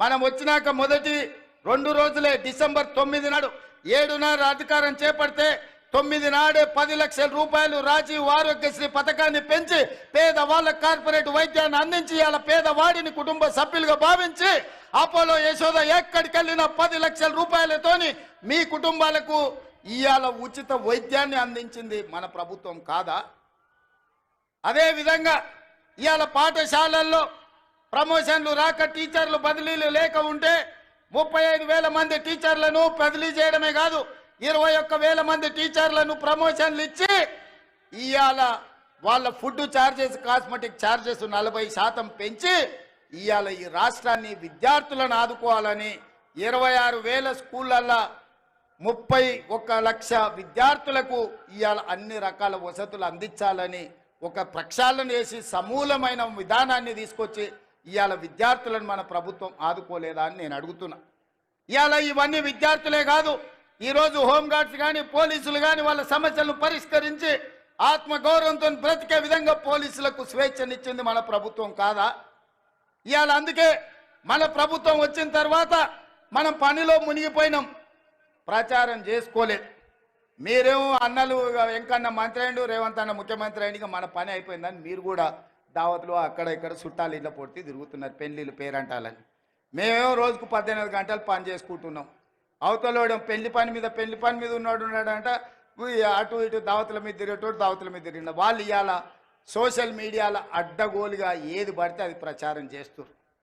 మనం వచ్చినాక మొదటి 2 రోజులే డిసెంబర్ 9 నాడు 7 అధికారం చేపడితే 9 నాడే 10 లక్షల రూపాయలు రాజీవ్ ఆరోగ్యశ్రీ పథకాన్ని పెంచి పేదవాళ్ళ కార్పొరేట్ వైద్యాన్ని అందించి ఇవాళ పేదవాడిని కుటుంబ సభ్యులుగా భావించి అపోలో యశోద ఎక్కడికెళ్ళినా 10 లక్షల రూపాయలతోని మీ కుటుంబాలకు ఇవాళ ఉచిత వైద్యాన్ని అందించింది మన ప్రభుత్వం కాదా? అదే విధంగా ఇవాళ పాఠశాలల్లో ప్రమోషన్లు రాక టీచర్లు బదిలీలు లేక ఉంటే 35,000 మంది టీచర్లను బదిలీ చేయడమే కాదు 21,000 మంది టీచర్లను ప్రమోషన్లు ఇచ్చి ఇవాళ వాళ్ళ ఫుడ్ ఛార్జెస్ కాస్మెటిక్ ఛార్జెస్ 40% పెంచి ఇవాళ ఈ రాష్ట్రాన్ని విద్యార్థులను ఆదుకోవాలని 26,000 స్కూళ్ళల్లో 31 లక్ష విద్యార్థులకు ఇవాళ అన్ని రకాల వసతులు అందించాలని ఒక ప్రక్షాళన చేసి సమూలమైన విధానాన్ని తీసుకొచ్చి ఇవాళ విద్యార్థులను మన ప్రభుత్వం ఆదుకోలేదా అని నేను అడుగుతున్నా. ఇవాళ ఇవన్నీ విద్యార్థులే కాదు, ఈరోజు హోంగార్డ్స్ కానీ పోలీసులు కానీ వాళ్ళ సమస్యలను పరిష్కరించి ఆత్మగౌరవంతో బ్రతికే విధంగా పోలీసులకు స్వేచ్ఛనిచ్చింది మన ప్రభుత్వం కాదా? ఇవాళ అందుకే మన ప్రభుత్వం వచ్చిన తర్వాత మనం పనిలో మునిగిపోయినాం, ప్రచారం చేసుకోలేదు. మీరేమో అన్నలు వెంకన్న మంత్రి అయ్యిండు, రేవంత్ అన్న ముఖ్యమంత్రి అయ్యింది, మన పని అయిపోయిందని మీరు కూడా దావత్లో అక్కడ ఇక్కడ చుట్టాలు ఇళ్ళ పొడితే తిరుగుతున్నారు పెళ్లిళ్ళు పేరంటాలని. మేమేమో రోజుకు 18 గంటలు పని చేసుకుంటున్నాం. అవతలోడు పెళ్లి పని మీద ఉన్నాడంట, అటు ఇటు దావతుల మీద తిరిగేటోడు దావతుల మీద తిరిగిన వాళ్ళు ఇవాళ సోషల్ మీడియాలో అడ్డగోలుగా ఏది పడితే అది ప్రచారం చేస్తారు.